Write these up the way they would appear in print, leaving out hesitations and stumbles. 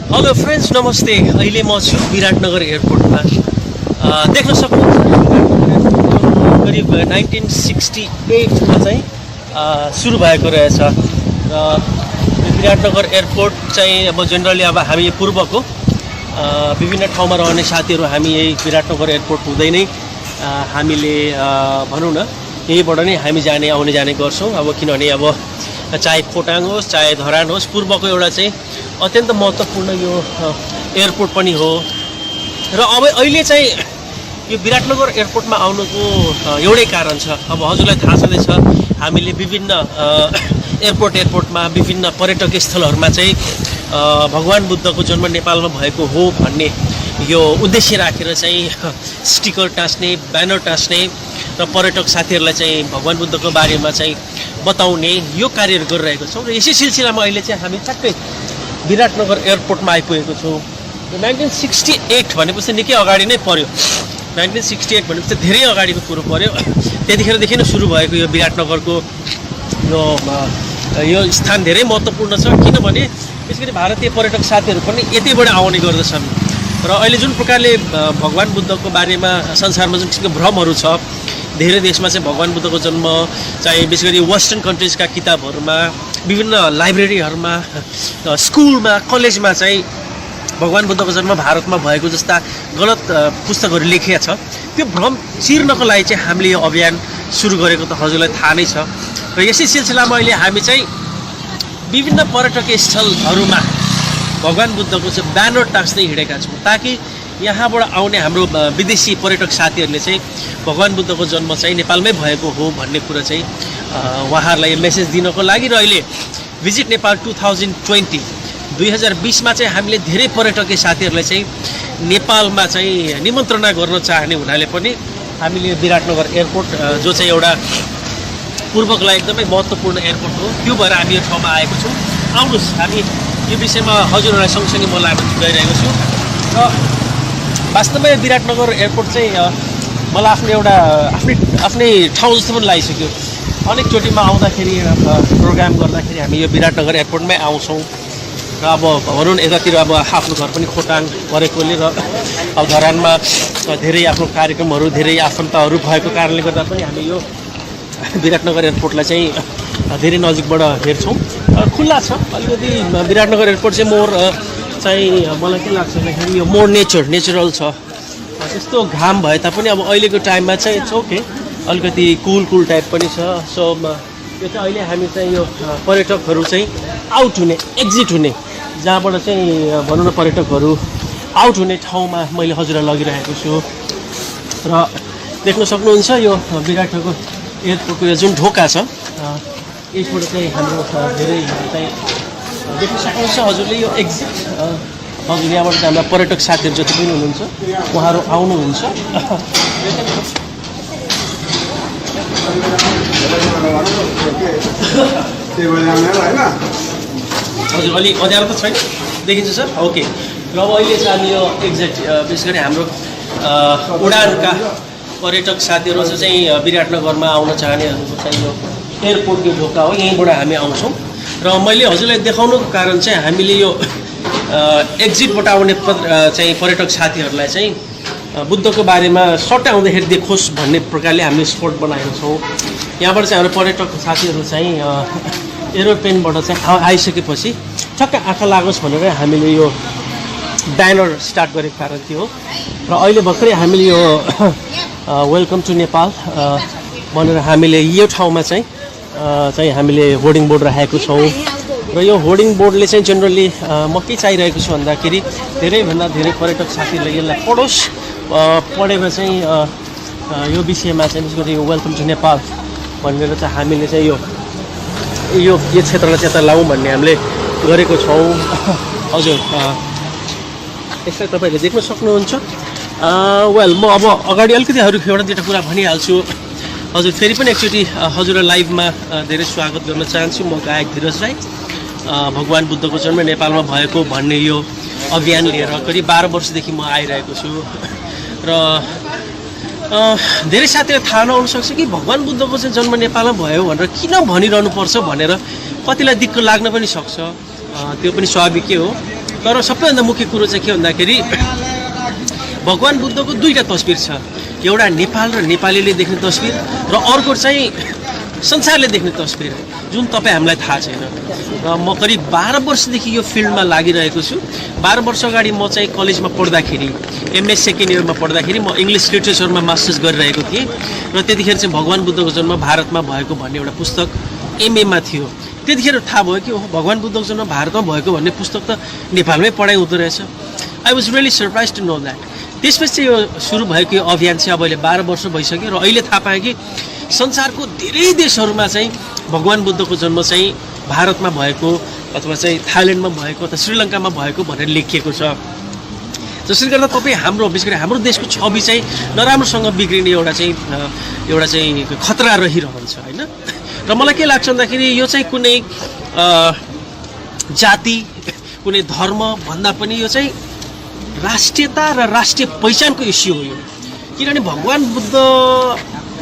Hello friends, नमस्ते। अहिले म छु विराटनगर एयरपोर्टमा। देख्न सक्नुहुन्छ करिब 1968मा चाहिँ सुरु भएको रहेछ। र विराटनगर एयरपोर्ट चाहिँ अब जेनरली अब हामी पूर्वको विभिन्न ठाउँमा रहने साथीहरू हामी यही विराटनगर एयरपोर्ट हुँदै नै हामीले भनौँ न यहीबाट नै हामी आउने जाने गर्छौँ। अब किनभने अब चाहे खोटाङ होस् चाहे धरान होस्, पूर्वको एउटा चाहिँ अत्यन्त महत्त्वपूर्ण यो एयरपोर्ट पनि हो। र अब अहिले चाहिँ यो विराटनगर एयरपोर्टमा आउनुको एउटै कारण छ। अब हजुरलाई थाहा छँदैछ हामीले विभिन्न एयरपोर्टमा विभिन्न पर्यटकीय स्थलहरूमा चाहिँ भगवान बुद्धको जन्म नेपालमा भएको हो भन्ने यो उद्देश्य राखेर चाहिँ स्टिकर टाँस्ने, ब्यानर टाँस्ने र पर्यटक साथीहरूलाई चाहिँ भगवान बुद्धको बारेमा चाहिँ बताउने यो कार्यहरू गरिरहेको छौँ। र यसै सिलसिलामा अहिले चाहिँ हामी ठ्याक्कै विराटनगर एयरपोर्टमा आइपुगेको छौँ। 1968 भनेपछि निकै अगाडि नै पर्यो। 1968 भनेपछि धेरै अगाडिको कुरो पर्यो। त्यतिखेरदेखि नै सुरु भएको यो विराटनगरको यो स्थान धेरै महत्त्वपूर्ण छ। किनभने विशेष गरी भारतीय पर्यटक साथीहरू पनि यतैबाट आउने गर्दछन्। र अहिले जुन प्रकारले भगवान बुद्धको बारेमा संसारमा जुन किसिमको भ्रमहरू छ, धेरै देशमा चाहिँ भगवान बुद्धको जन्म चाहिँ विशेष गरी वेस्टर्न कन्ट्रिजका किताबहरूमा, विभिन्न लाइब्रेरीहरूमा, स्कुलमा, कलेजमा चाहिँ भगवान बुद्धको जन्म भारतमा भएको जस्ता गलत पुस्तकहरू लेखिएको छ। त्यो भ्रम चिर्नको लागि चाहिँ हामीले यो अभियान सुरु गरेको त हजुरलाई थाहा नै छ। र यसै सिलसिलामा अहिले हामी चाहिँ विभिन्न पर्यटकीय स्थलहरूमा भगवान बुद्धको चाहिँ ब्यानर टाँस्दै हिँडेका छौँ, ताकि यहाँबाट आउने हाम्रो विदेशी पर्यटक साथीहरूले चाहिँ भगवान बुद्धको जन्म चाहिँ नेपालमै भएको हो भन्ने कुरा चाहिँ उहाँहरूलाई मेसेज दिनको लागि। र अहिले भिजिट नेपाल 2020मा चाहिँ हामीले धेरै पर्यटकीय साथीहरूलाई चाहिँ नेपालमा चाहिँ निमन्त्रणा गर्न चाहने हुनाले पनि हामीले विराटनगर एयरपोर्ट जो चाहिँ एउटा पूर्वको लागि एकदमै महत्त्वपूर्ण एयरपोर्ट हो, त्यो भएर हामी यो ठाउँमा आएको छौँ। आउनुहोस् हामी यो विषयमा हजुरहरूलाई सँगसँगै म लाग्न गइरहेको छु। र वास्तवमै विराटनगर एयरपोर्ट चाहिँ मलाई आफ्नो एउटा आफ्नै ठाउँ जस्तो पनि लागिसक्यो। अनेकचोटिमा आउँदाखेरि प्रोग्राम गर्दाखेरि हामी यो विराटनगर एयरपोर्टमै आउँछौँ। र अब भनौँ न यतातिर अब आफ्नो घर पनि खोटाङ परेकोले र अब धरानमा धेरै आफ्नो कार्यक्रमहरू, धेरै आफन्तहरू भएको कारणले गर्दा पनि हामी यो विराटनगर एयरपोर्टलाई चाहिँ धेरै नजिकबाट हेर्छौँ। खुल्ला छ अलिकति विराटनगर एयरपोर्ट चाहिँ मोर चाहिँ मलाई के लाग्छ भन्दाखेरि यो मोर नेचुरल छ। त्यस्तो घाम भए तापनि अब अहिलेको टाइममा चाहिँ इट्स ओके, अलिकति कुल टाइप पनि छ। सो यो चाहिँ अहिले हामी चाहिँ यो पर्यटकहरू चाहिँ आउट हुने, एक्जिट हुने, जहाँबाट चाहिँ भनौँ न पर्यटकहरू आउट हुने ठाउँमा मैले हजुरलाई लगिरहेको छु। र देख्न सक्नुहुन्छ यो विराटनगर एयरपोर्टको यो जुन ढोका छ, यसबाट चाहिँ हाम्रो धेरै चाहिँ देख्न सक्नुहुन्छ हजुरले यो एक्जिट। हजुर यहाँबाट चाहिँ हाम्रा पर्यटक साथीहरू जति पनि हुनुहुन्छ उहाँहरू आउनुहुन्छ। हजुर अलि अँध्यारो त छैन, देखिन्छ सर? ओके। र अब अहिले चाहिँ हामी यो एक्ज्याक्ट विशेष गरी हाम्रो उडानका पर्यटक साथीहरू चाहिँ विराटनगरमा आउन चाहनेहरूको चाहिँ यो एयरपोर्टको ढोका हो, यहीँबाट हामी आउँछौँ। र मैले हजुरलाई देखाउनुको कारण चाहिँ हामीले यो एक्जिटबाट आउने चाहिँ पर्यटक साथीहरूलाई चाहिँ बुद्धको बारेमा सर्ट आउँदाखेरि देखोस् भन्ने प्रकारले हामीले स्पट बनाएका छौँ। यहाँबाट चाहिँ हाम्रो पर्यटक साथीहरू चाहिँ एरोप्लेनबाट चाहिँ आइसकेपछि ठक्क आँखा लागोस् भनेर हामीले यो ब्यानर स्टार्ट गरेको कारण थियो। र अहिले भर्खरै हामीले यो वेलकम टु नेपाल भनेर हामीले यो ठाउँमा चाहिँ हामीले होर्डिङ बोर्ड राखेको छौँ। र यो होर्डिङ बोर्डले चाहिँ जेनरली म के चाहिरहेको छु भन्दाखेरि धेरैभन्दा धेरै पर्यटक साथीहरूले यसलाई पढोस्, पढेर चाहिँ यो विषयमा चाहिँ विशेष गरी यो वेलकम टु नेपाल भनेर चाहिँ हामीले चाहिँ यो क्षेत्रलाई चाहिँ यता लाउँ भन्ने हामीले गरेको छौँ। हजुर यसलाई तपाईँहरूले देख्न सक्नुहुन्छ। वेल म अब अगाडि अलिकति एउटा दुईवटा कुरा भनिहाल्छु। हजुर फेरि पनि एकचोटि हजुरलाई लाइभमा धेरै स्वागत गर्न चाहन्छु। म गायक धीरज राई। भगवान बुद्धको जन्म नेपालमा भएको भन्ने यो अभियान लिएर करिब 12 वर्षदेखि म आइरहेको छु। र धेरै साथीहरू थाहा नहुन सक्छ कि भगवान बुद्धको चाहिँ जन्म नेपालमा भयो भनेर किन भनिरहनु पर्छ भनेर कतिलाई दिक्क लाग्न पनि सक्छ। त्यो पनि स्वाभाविकै हो। तर सबैभन्दा मुख्य कुरो चाहिँ के भन्दाखेरि भगवान् बुद्धको दुईवटा तस्बिर छ, एउटा नेपाल र नेपालीले देख्ने तस्बिर र अर्को चाहिँ संसारले देख्ने तस्बिर, जुन तपाईँ हामीलाई थाहा छैन। र म करिब 12 वर्षदेखि यो फिल्डमा लागिरहेको छु। 12 वर्ष अगाडि म चाहिँ कलेजमा पढ्दाखेरि, एमएस सेकेन्ड इयरमा पढ्दाखेरि म इङ्ग्लिस लिटरेचरमा मास्टर्स गरिरहेको थिएँ र त्यतिखेर चाहिँ भगवान् बुद्धको जन्म भारतमा भएको भन्ने एउटा पुस्तक एमएमा थियो। त्यतिखेर थाहा भयो कि ओहो भगवान् बुद्धको जन्म भारतमा भएको भन्ने पुस्तक त नेपालमै पढाइ हुँदो रहेछ। I was really surprise to know that. त्यसपछि चाहिँ यो सुरु भएको यो अभियान चाहिँ अब अहिले 12 वर्ष भइसक्यो र अहिले थाहा पाएँ कि संसारको धेरै देशहरूमा चाहिँ भगवान् बुद्धको जन्म चाहिँ भारतमा भएको अथवा चाहिँ थाइल्यान्डमा भएको अथवा श्रीलङ्कामा भएको भनेर लेखिएको छ। जसले गर्दा तपाईँ हाम्रो विशेष गरी हाम्रो देशको छवि चाहिँ नराम्रोसँग बिग्रिने एउटा चाहिँ खतरा रहिरहन्छ होइन। र मलाई के लाग्छ भन्दाखेरि यो चाहिँ कुनै जाति कुनै धर्म भन्दा पनि यो चाहिँ राष्ट्रियता र राष्ट्रिय पहिचानको इस्यु हो यो। किनभने भगवान् बुद्ध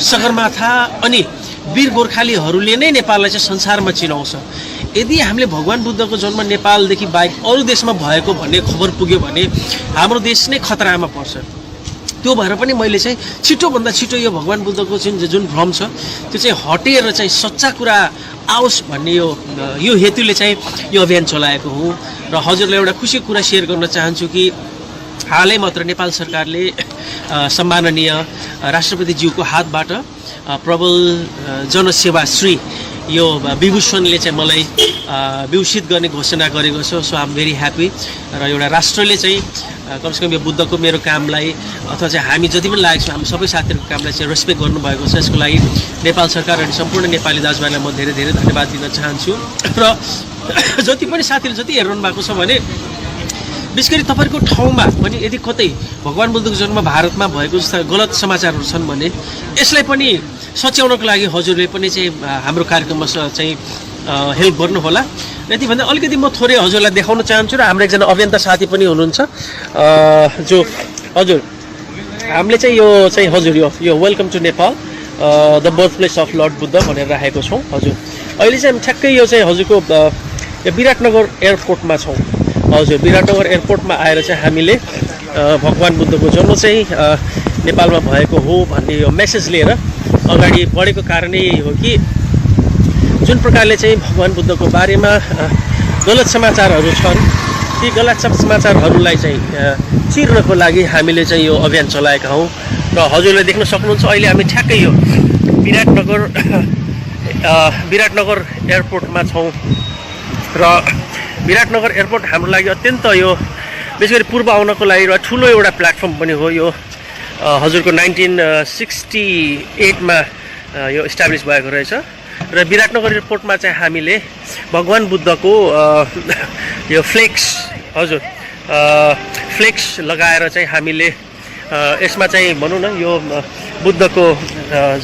सगरमाथा अनि वीर गोर्खालीहरूले नै नेपाललाई चाहिँ संसारमा चिनाउँछ। यदि हामीले भगवान् बुद्धको जन्म नेपालदेखि बाहेक अरू देशमा भएको भन्ने खबर पुग्यो भने हाम्रो देश नै खतरामा पर्छ। त्यो भएर पनि मैले चाहिँ छिटोभन्दा छिटो यो भगवान् बुद्धको जुन भ्रम छ त्यो चाहिँ हटेर चाहिँ सच्चा कुरा आओस् भन्ने यो हेतुले चाहिँ यो अभियान चलाएको हुँ। र हजुरलाई एउटा खुसीको कुरा सेयर गर्न चाहन्छु कि हालै मात्र नेपाल सरकारले सम्माननीय राष्ट्रपतिज्यूको हातबाट प्रबल जनसेवाश्री यो विभूषणले चाहिँ मलाई विभूषित गर्ने घोषणा गरेको छ। So I am very happy. र एउटा राष्ट्रले चाहिँ कमसेकम यो बुद्धको मेरो कामलाई अथवा चाहिँ हामी जति पनि लागेको छ हामी सबै साथीहरूको कामलाई चाहिँ रेस्पेक्ट गर्नुभएको छ। यसको लागि नेपाल सरकार अनि सम्पूर्ण नेपाली दाजुभाइलाई म धेरै धेरै धन्यवाद दिन चाहन्छु। र जति पनि साथीहरू जति हेरिरहनु भएको छ भने विशेष गरी तपाईँको ठाउँमा पनि यदि कतै भगवान् बुद्धको जन्म भारतमा भएको जस्ता गलत समाचारहरू छन् भने यसलाई पनि सच्याउनको लागि हजुरले पनि चाहिँ हाम्रो कार्यक्रममा चाहिँ हेल्प गर्नुहोला। यति भन्दा अलिकति म थोरै हजुरलाई देखाउन चाहन्छु र हाम्रो एकजना अभियन्ता साथी पनि हुनुहुन्छ जो हजुर हामीले चाहिँ यो चाहिँ हजुर यो welcome to Nepal the birth place of lord Buddha भनेर राखेको छौँ। हजुर अहिले चाहिँ हामी ठ्याक्कै यो चाहिँ हजुरको यो विराटनगर एयरपोर्टमा छौँ। हजुर विराटनगर एयरपोर्टमा आएर चाहिँ हामीले भगवान् बुद्धको जन्म चाहिँ नेपालमा भएको हो भन्ने यो मेसेज लिएर अगाडि बढेको कारणै हो कि जुन प्रकारले चाहिँ भगवान् बुद्धको बारेमा गलत समाचारहरू छन् ती गलत समाचारहरूलाई चाहिँ चिर्नको लागि हामीले चाहिँ यो अभियान चलाएका हौँ। र हजुरले देख्न सक्नुहुन्छ अहिले हामी ठ्याक्कै यो विराटनगर एयरपोर्टमा छौँ। र विराटनगर एयरपोर्ट हाम्रो लागि अत्यन्त यो विशेष गरी पूर्व आउनको लागि एउटा ठुलो एउटा प्लेटफर्म पनि हो। यो हजुरको 1968मा यो इस्टाब्लिस भएको रहेछ। र विराटनगर एयरपोर्टमा चाहिँ हामीले भगवान् बुद्धको यो फ्लेक्स हजुर फ्लेक्स लगाएर चाहिँ हामीले यसमा चाहिँ भनौँ न यो बुद्धको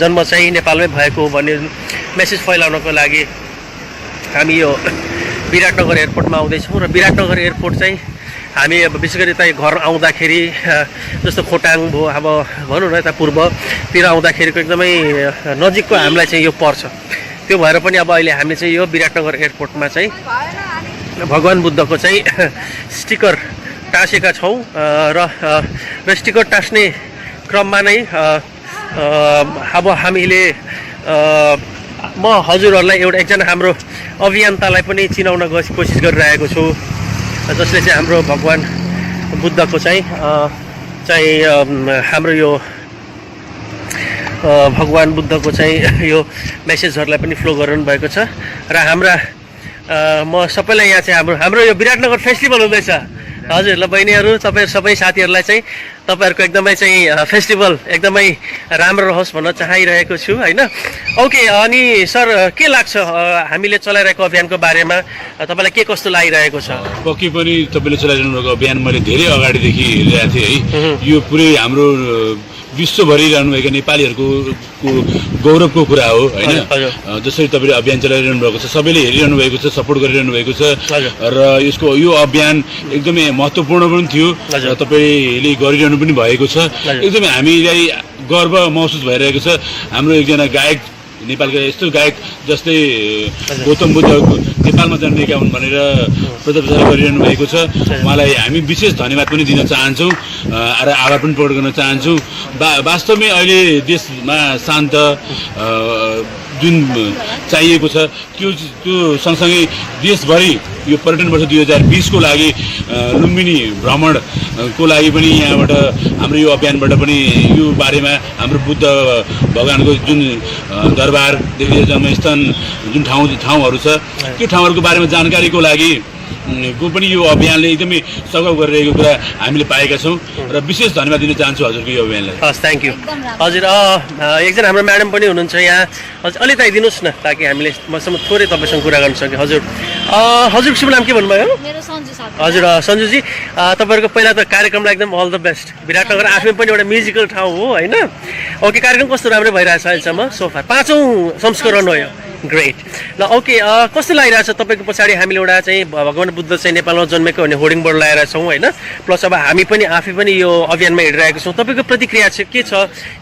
जन्म चाहिँ नेपालमै भएको भन्ने मेसेज फैलाउनको लागि हामी यो विराटनगर एयरपोर्टमा आउँदैछौँ। र विराटनगर एयरपोर्ट चाहिँ हामी अब विशेष गरी त घर आउँदाखेरि जस्तो खोटाङ भयो अब भनौँ न यता पूर्वतिर आउँदाखेरिको एकदमै नजिकको हामीलाई चाहिँ यो पर्छ। त्यो भएर पनि अब अहिले हामी चाहिँ यो विराटनगर एयरपोर्टमा चाहिँ भगवान् बुद्धको चाहिँ स्टिकर टाँसेका छौँ। र स्टिकर टाँस्ने क्रममा नै अब हामीले म हजुरहरूलाई एकजना हाम्रो अभियन्तालाई पनि चिनाउन कोसिस गरिरहेको छु जसले चाहिँ हाम्रो भगवान् बुद्धको चाहिँ हाम्रो यो भगवान् बुद्धको चाहिँ यो मेसेजहरूलाई पनि फ्लो गरिरहनु भएको छ। र म सबैलाई यहाँ चाहिँ हाम्रो यो विराटनगर फेस्टिभल हुँदैछ। हजुर ल बहिनीहरू तपाईँहरू सबै साथीहरूलाई चाहिँ तपाईँहरूको एकदमै चाहिँ फेस्टिभल एकदमै राम्रो रहोस् भन्न चाहिरहेको छु होइन। ओके अनि सर के लाग्छ हामीले चलाइरहेको अभियानको बारेमा तपाईँलाई के कस्तो लागिरहेको छ? पक्कै पनि तपाईँले चलाइरहनु भएको अभियान मैले धेरै अगाडिदेखि हेरिरहेको थिएँ है। यो पुरै हाम्रो विश्वभरि रहनुभएका नेपालीहरूको गौरवको कुरा हो होइन। जसरी तपाईँले अभियान चलाइरहनु भएको छ सबैले हेरिरहनु भएको छ सपोर्ट गरिरहनु भएको छ र यो अभियान एकदमै महत्त्वपूर्ण पनि थियो र तपाईँले गरिरहनु पनि भएको छ। एकदमै हामीलाई गर्व महसुस भइरहेको छ। हाम्रो एकजना गायक नेपालका यस्तो गायक जस्तै गौतम बुद्ध नेपालमा जन्मेका हुन् भनेर प्रचार गरिरहनु भएको छ। उहाँलाई हामी विशेष धन्यवाद पनि दिन चाहन्छौँ र आभार पनि प्रकट गर्न चाहन्छौँ। वास्तवमै अहिले देशमा शान्त जुन चाहिएको छ त्यो सँगसँगै देशभरि यो पर्यटन वर्ष 2020 को लागि लुम्बिनी भ्रमणको लागि पनि यहाँबाट हाम्रो यो अभियानबाट पनि यो बारेमा हाम्रो बुद्ध भगवानको जुन दरबारदेखि जन्मस्थान जुन ठाउँहरू छ त्यो ठाउँहरूको बारेमा जानकारीको लागि को पनि यो अभियानले एकदमै सघाउ गरिरहेको कुरा हामीले पाएका छौँ र विशेष धन्यवाद दिन चाहन्छु हजुरको यो अभियानलाई। हस्, थ्याङ्क यू हजुर। एकजना हाम्रो म्याडम पनि हुनुहुन्छ यहाँ, हजुर अलिकति आइदिनुहोस् न ताकि हामीले मसँग थोरै तपाईँसँग कुरा गर्न सकेँ। हजुर हजुरको शुभ नाम के भन्नुभयो? हजुर सन्जुजी, तपाईँहरूको पहिला त कार्यक्रमलाई एकदम अल द बेस्ट। विराटनगर आफै पनि एउटा म्युजिकल ठाउँ हो होइन? ओके, कार्यक्रम कस्तो राम्रो भइरहेछ अहिलेसम्म? सोफा 5औं संस्करण हो यो, ग्रेट। ल ओके, कस्तो लागिरहेछ तपाईँको पछाडि हामीले एउटा चाहिँ भगवान् बुद्ध चाहिँ नेपालमा जन्मेको भन्ने होर्डिङ बोर्ड लगाएर छौँ होइन? प्लस अब हामी पनि आफै पनि यो अभियानमा हिँडिरहेको छौँ। तपाईँको प्रतिक्रिया चाहिँ के छ?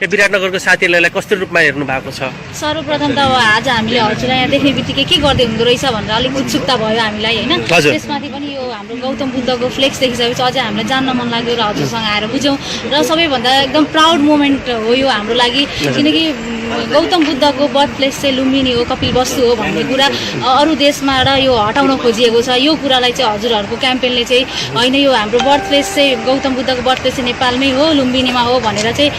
यो विराटनगरको साथीहरूलाई कस्तो रूपमा हेर्नु भएको छ? सर्वप्रथम त अब आज हामीले हजुरलाई यहाँ देख्ने बित्तिकै के गर्दै हुँदो रहेछ भनेर अलिक उत्सुकता भयो हामीलाई होइन? त्यसमाथि पनि यो हाम्रो गौतम बुद्धको फ्लेक्स देखिसकेपछि अझै हामीलाई जान्न मन लाग्यो र हजुरसँग आएर बुझ्यौँ र सबैभन्दा एकदम प्राउड मोमेन्ट हो यो हाम्रो लागि, किनकि गौतम बुद्धको बर्थ प्लेस चाहिँ लुम्बिनी हो, कपिल वस्तु हो भन्ने कुरा अरू देशबाट यो हटाउन खोजिएको छ। यो कुरालाई चाहिँ हजुरहरूको क्याम्पेनले चाहिँ होइन यो हाम्रो बर्थ प्लेस चाहिँ गौतम बुद्धको बर्थ प्लेस चाहिँ नेपालमै हो, लुम्बिनीमा हो भनेर चाहिँ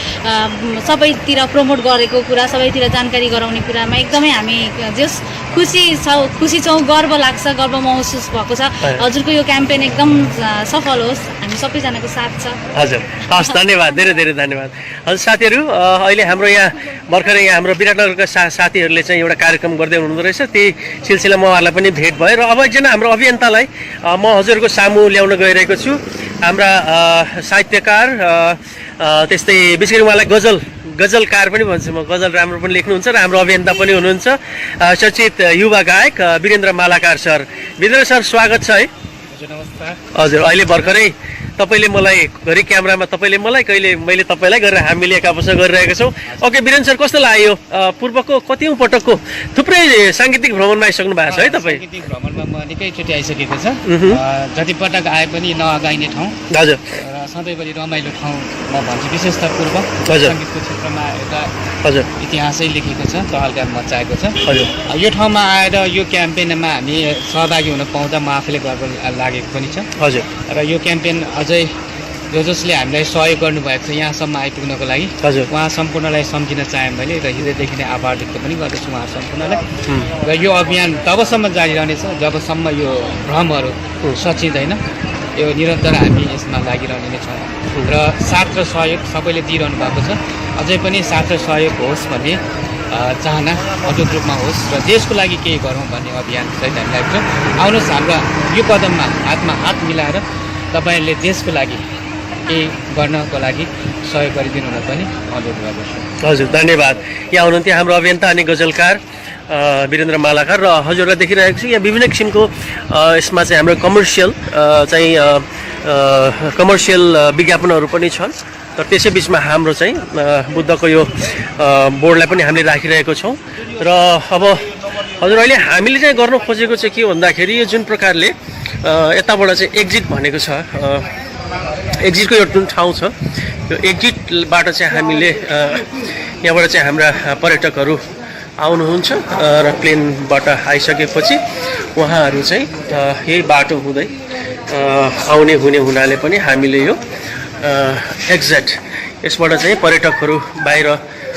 सबैतिर प्रमोट गरेको कुरा, सबैतिर जानकारी गराउने कुरामा एकदमै हामी जस खुसी छौँ, गर्व लाग्छ, गर्व महसुस भएको छ। हजुरको यो क्याम्पेन एकदम सफल होस्, हामी सबैजनाको साथ छ। हजुर हस्, धन्यवाद, धेरै धेरै धन्यवाद। हजुर साथीहरू, अहिले हाम्रो यहाँ भर्खरै हाम्रो विराटनगरका साथीहरूले चाहिँ एउटा कार्यक्रम गर्दै हुनुहुँदो रहेछ, त्यही सिलसिलामा उहाँहरूलाई पनि भेट भयो र अब एकजना हाम्रो अभियन्तालाई म हजुरको सामु ल्याउन गइरहेको छु। हाम्रा साहित्यकार त्यस्तै विशेष गरी उहाँलाई गजलकार पनि भन्छु म, गजल राम्रो पनि लेख्नुहुन्छ र हाम्रो अभियन्ता पनि हुनुहुन्छ चर्चित युवा गायक वीरेन्द्र मालाकार सर। वीरेन्द्र सर स्वागत छ है। हजुर, अहिले भर्खरै तपाईँले मलाई घरि क्यामेरामा तपाईँले मलाई कहिले मैले तपाईँलाई गरेर हामीले एक आपसमा गरिरहेका छौँ। ओके वीरेन्द्र सर, कस्तो लाग्यो? पूर्वको कतिौँ पटकको थुप्रै साङ्गीतिक भ्रमणमा आइसक्नु भएको छ है तपाईँ? साङ्गीतिक भ्रमणमा म निकैचोटि आइसकेको छ। जति पटक आए पनि नअगाइने ठाउँ, हजुर, र सधैँभरि रमाइलो ठाउँ म भन्छु। विशेष त पूर्व सङ्गीतको क्षेत्रमा एउटा हजुर इतिहासै लेखेको छ, चहलका मचाएको छ। हजुर, यो ठाउँमा आएर यो क्याम्पेनमा हामी सहभागी हुन पाउँदा म आफूले गर्व लागेको पनि छ। हजुर, र यो क्याम्पेन अझै जसले हामीलाई सहयोग गर्नुभएको छ यहाँसम्म आइपुग्नको लागि, हजुर, उहाँ सम्पूर्णलाई सम्झिन चाहेँ मैले र हृदयदेखि नै आभार व्यक्त पनि गर्दछु उहाँ सम्पूर्णलाई। र यो अभियान तबसम्म जारी रहनेछ जबसम्म यो भ्रमहरू सचिँदैन, यो निरन्तर हामी यसमा लागिरहने नै छौँ। र साथ र सहयोग सबैले दिइरहनु भएको छ, अझै पनि साथ र सहयोग होस् भन्ने चाहना अटुट रूपमा होस् र देशको लागि केही गरौँ भन्ने अभियान सहित हामी लागेको छौँ। आउनुहोस्, हाम्रो यो कदममा हातमा हात मिलाएर तपाईँहरूले देशको लागि केही गर्नको लागि सहयोग गरिदिनु हुन पनि अनुरोध गर्दछु। हजुर धन्यवाद। यहाँ हुनुहुन्थ्यो हाम्रो अभियन्ता अनि गजलकार वीरेन्द्र मालाकार र हजुरलाई देखिरहेको छु यहाँ विभिन्न किसिमको यसमा चाहिँ हाम्रो कमर्सियल विज्ञापनहरू पनि छन्। तर त्यसै बिचमा हाम्रो चाहिँ बुद्धको यो बोर्डलाई पनि हामीले राखिरहेको छौँ। र अब हजुर अहिले हामीले चाहिँ गर्न खोजेको चाहिँ के भन्दाखेरि यो जुन प्रकारले यताबाट चाहिँ एक्जिट भनेको छ, एक्जिटको यो जुन ठाउँ छ, यो एक्जिटबाट चाहिँ हामीले यहाँबाट चाहिँ हाम्रा पर्यटकहरू आउनुहुन्छ र प्लेनबाट आइसकेपछि उहाँहरू चाहिँ यही बाटो हुँदै आउने हुने हुनाले पनि हामीले यो एक्ज्याक्ट यसबाट चाहिँ पर्यटकहरू बाहिर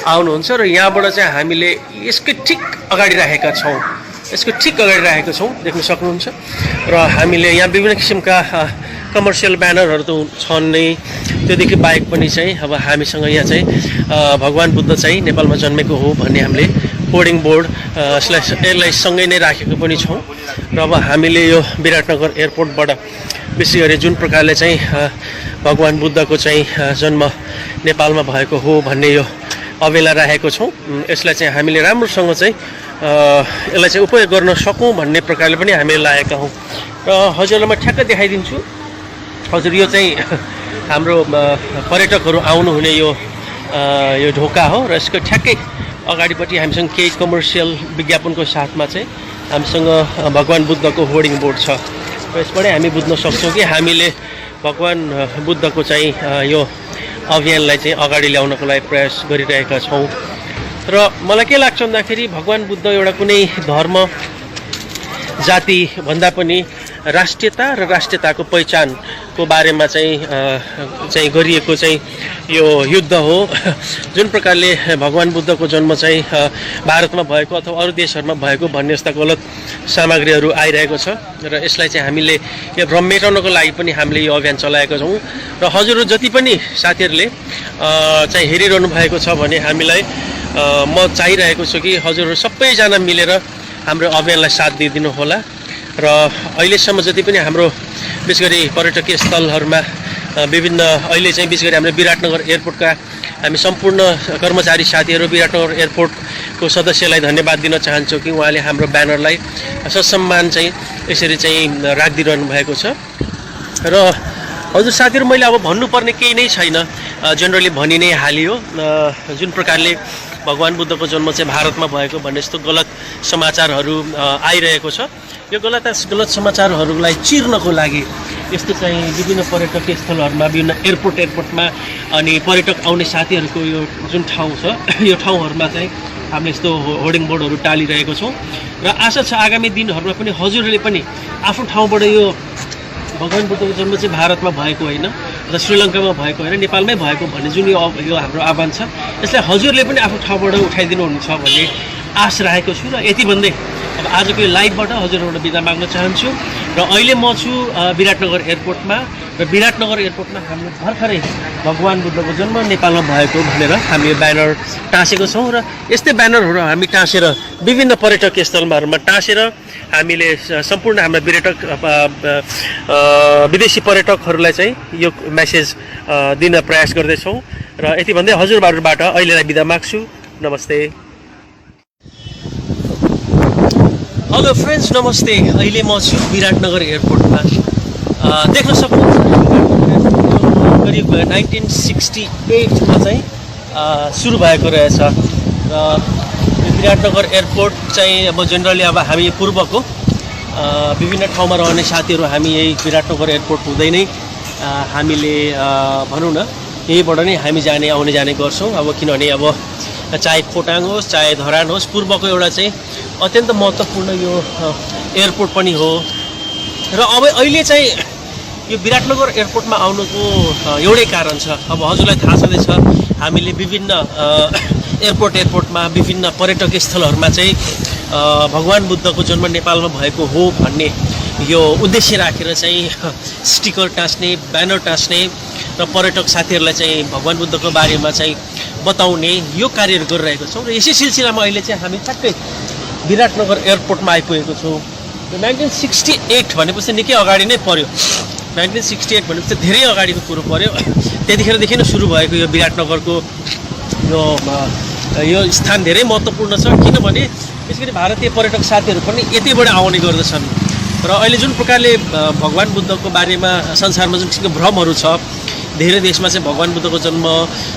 आउनुहुन्छ र यहाँबाट चाहिँ हामीले यसकै ठिक अगाडि राखेका छौँ, यसको ठिक अगाडि राखेको छौँ, देख्न सक्नुहुन्छ। र हामीले यहाँ विभिन्न किसिमका कमर्सियल ब्यानरहरू त छन् नै, त्योदेखि बाहेक पनि चाहिँ अब हामीसँग यहाँ चाहिँ भगवान् बुद्ध चाहिँ नेपालमा जन्मेको हो भन्ने हामीले होर्डिङ बोर्ड यसलाई सँगै नै राखेको पनि छौँ। र अब हामीले यो विराटनगर एयरपोर्टबाट विशेष गरी जुन प्रकारले चाहिँ भगवान् बुद्धको चाहिँ जन्म नेपालमा भएको हो भन्ने यो अवेला राखेको छौँ, यसलाई चाहिँ हामीले राम्रोसँग चाहिँ यसलाई चाहिँ उपयोग गर्न सकौँ भन्ने प्रकारले पनि हामीले लागेका हौँ। र हजुरलाई म ठ्याक्कै देखाइदिन्छु। हजुर यो चाहिँ हाम्रो पर्यटकहरू आउनुहुने यो ढोका हो र यसको ठ्याक्कै अगाडिपट्टि हामीसँग केही कमर्सियल विज्ञापनको साथमा चाहिँ हामीसँग भगवान बुद्धको होर्डिङ बोर्ड छ र यसबाटै हामी बुझ्न सक्छौँ कि हामीले भगवान बुद्धको चाहिँ यो अभियानलाई चाहिँ अगाडि ल्याउनको लागि प्रयास गरिरहेका छौँ। र मलाई के लाग्छ भन्दाखेरि भगवान बुद्ध एउटा कुनै धर्म जाति भन्दा पनि राष्ट्रियता र राष्ट्रियताको पहिचानको बारेमा चाहिँ गरिएको चाहिँ यो युद्ध हो। जुन प्रकारले भगवान बुद्धको जन्म चाहिँ भारतमा भएको अथवा अरू देशहरूमा भएको भन्ने जस्ता गलत सामग्रीहरू आइरहेको छ र यसलाई चाहिँ हामीले यो भ्रम मेटाउनको लागि पनि हामीले यो अभियान चलाएका छौँ। र हजुरहरू जति पनि साथीहरूले चाहिँ हेरिरहनु भएको छ भने हामीलाई म चाहिरहेको छु कि हजुरहरू सबैजना मिलेर हाम्रो अभियानलाई साथ दिइदिनु होला। र अहिलेसम्म जति पनि हाम्रो विशेष गरी पर्यटकीय स्थलहरूमा विभिन्न अहिले चाहिँ विशेष गरी हाम्रो विराटनगर एयरपोर्टका हामी सम्पूर्ण कर्मचारी साथीहरू विराटनगर एयरपोर्टको सदस्यलाई धन्यवाद दिन चाहन्छौँ कि उहाँले हाम्रो ब्यानरलाई ससम्मान चाहिँ यसरी चाहिँ राखिदिइरहनु भएको छ। र हजुर साथीहरू मैले अब भन्नुपर्ने केही नै छैन, जेनरली भनि नै हालियो। जुन प्रकारले भगवान बुद्धको जन्म चाहिँ भारतमा भएको भन्ने जस्तो गलत समाचारहरू आइरहेको छ, यो गलत समाचारहरूलाई चिर्नको लागि यस्तो चाहिँ विभिन्न पर्यटकीय स्थलहरूमा विभिन्न एयरपोर्टमा अनि पर्यटक आउने साथीहरूको यो जुन ठाउँ छ यो ठाउँहरूमा चाहिँ हामीले यस्तो होर्डिङ बोर्डहरू टालिरहेको छौँ। र आशा छ आगामी दिनहरूमा पनि हजुरहरूले पनि आफ्नो ठाउँबाट यो भगवान बुद्धको जन्म चाहिँ भारतमा भएको होइन र श्रीलङ्कामा भएको होइन, नेपालमै भएको भन्ने जुन यो हाम्रो आह्वान छ यसलाई हजुरले पनि आफ्नो ठाउँबाट उठाइदिनुहुन्छ भन्ने आश राखेको छु। र यति भन्दै अब आजको यो लाइभबाट हजुरहरूबाट बिदा माग्न चाहन्छु। र अहिले म छु विराटनगर एयरपोर्टमा र विराटनगर एयरपोर्टमा हामीले भर्खरै भगवान बुद्धको जन्म नेपालमा भएको भनेर हामी यो ब्यानर टाँसेको छौँ। र यस्तै ब्यानरहरू हामी टाँसेर विभिन्न पर्यटकीय स्थलहरूमा टाँसेर हामीले सम्पूर्ण हाम्रा विदेशी पर्यटकहरूलाई चाहिँ यो मेसेज दिन प्रयास गर्दैछौँ। र यति भन्दै हजुरबाट अहिलेलाई बिदा माग्छु। नमस्ते। हेलो फ्रेन्ड्स, नमस्ते। अहिले म छु विराटनगर एयरपोर्टमा। देख्न सक्नुहुन्छ करिब 1968मा चाहिँ सुरु भएको रहेछ। र विराटनगर एयरपोर्ट चाहिँ अब जेनरली अब हामी पूर्वको विभिन्न ठाउँमा रहने साथीहरू हामी यही विराटनगर एयरपोर्ट हुँदै नै हामीले भनौँ न यहीबाट नै हामी आउने जाने गर्छौँ। अब किनभने अब चाहे खोटाङ होस् चाहे धरान होस्, पूर्वको एउटा चाहिँ अत्यन्त महत्त्वपूर्ण यो एयरपोर्ट पनि हो। र अब अहिले चाहिँ यो विराटनगर एयरपोर्टमा आउनुको एउटै कारण छ। अब हजुरलाई थाहा छँदैछ हामीले विभिन्न एयरपोर्टमा विभिन्न पर्यटकीय स्थलहरूमा चाहिँ भगवान बुद्धको जन्म नेपालमा भएको हो भन्ने यो उद्देश्य राखेर चाहिँ स्टिकर टाँस्ने, ब्यानर टाँस्ने र पर्यटक साथीहरूलाई चाहिँ भगवान बुद्धको बारेमा चाहिँ बताउने यो कार्यहरू गरिरहेको छौँ। र यसै सिलसिलामा अहिले चाहिँ हामी ठ्याक्कै विराटनगर एयरपोर्टमा आइपुगेको छौँ। 1968 भनेपछि निकै अगाडि नै पर्यो। 1968 भनेपछि धेरै अगाडिको कुरो पर्यो। त्यतिखेरदेखि नै सुरु भएको यो विराटनगरको यो स्थान धेरै महत्त्वपूर्ण छ, किनभने विशेष गरी भारतीय पर्यटक साथीहरू पनि यतैबाट आउने गर्दछन्। र अहिले जुन प्रकारले भगवान बुद्धको बारेमा संसारमा जुन किसिमको भ्रमहरू छ, धेरै देशमा चाहिँ भगवान बुद्धको जन्म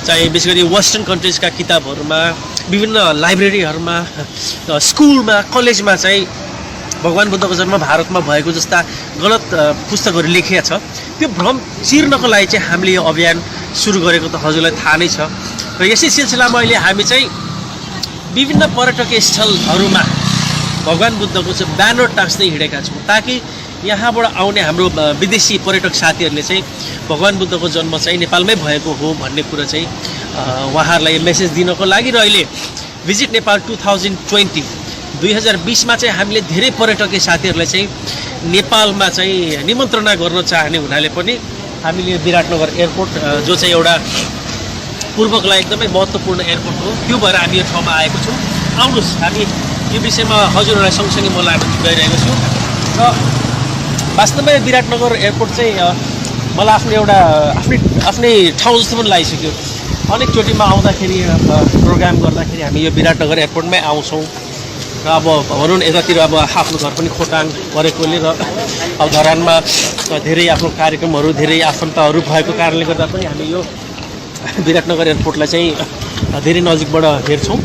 चाहिँ विशेष गरी वेस्टर्न कन्ट्रिजका किताबहरूमा, विभिन्न लाइब्रेरीहरूमा, स्कुलमा, कलेजमा चाहिँ भगवान बुद्धको जन्म भारतमा भएको जस्ता गलत पुस्तकहरू लेखिएको छ। त्यो भ्रम चिर्नको लागि चाहिँ हामीले यो अभियान सुरु गरेको त हजुरलाई थाहा नै छ। र यसै सिलसिलामा अहिले हामी चाहिँ विभिन्न पर्यटकीय स्थलहरूमा भगवान बुद्धको चाहिँ ब्यानर टाँस्दै हिँडेका छौँ, ताकि यहाँबाट आउने हाम्रो विदेशी पर्यटक साथीहरूले चाहिँ भगवान बुद्धको जन्म चाहिँ नेपालमै भएको हो भन्ने कुरा चाहिँ उहाँहरूलाई मेसेज दिनको लागि। र अहिले भिजिट नेपाल 2020मा चाहिँ हामीले धेरै पर्यटकीय साथीहरूलाई चाहिँ नेपालमा चाहिँ निमन्त्रणा गर्न चाहने हुनाले पनि हामीले विराटनगर एयरपोर्ट जो चाहिँ एउटा पूर्वको लागि एकदमै महत्त्वपूर्ण एयरपोर्ट हो, त्यो भएर हामी यो ठाउँमा आएको छौँ। आउनुहोस् हामी यो विषयमा हजुरहरूलाई सँगसँगै म लाग्न गइरहेको छु। र वास्तवमा विराटनगर एयरपोर्ट चाहिँ मलाई आफ्नो एउटा आफ्नै ठाउँ जस्तो पनि लागिसक्यो। अनेकचोटि म आउँदाखेरि प्रोग्राम गर्दाखेरि हामी यो विराटनगर एयरपोर्टमै आउँछौँ। र अब भनौँ न यतातिर अब आफ्नो घर पनि खोटाङ परेकोले र अब धरानमा धेरै आफ्नो कार्यक्रमहरू धेरै आफन्तहरू भएको कारणले गर्दा पनि हामी यो विराटनगर एयरपोर्टलाई चाहिँ धेरै नजिकबाट हेर्छौँ।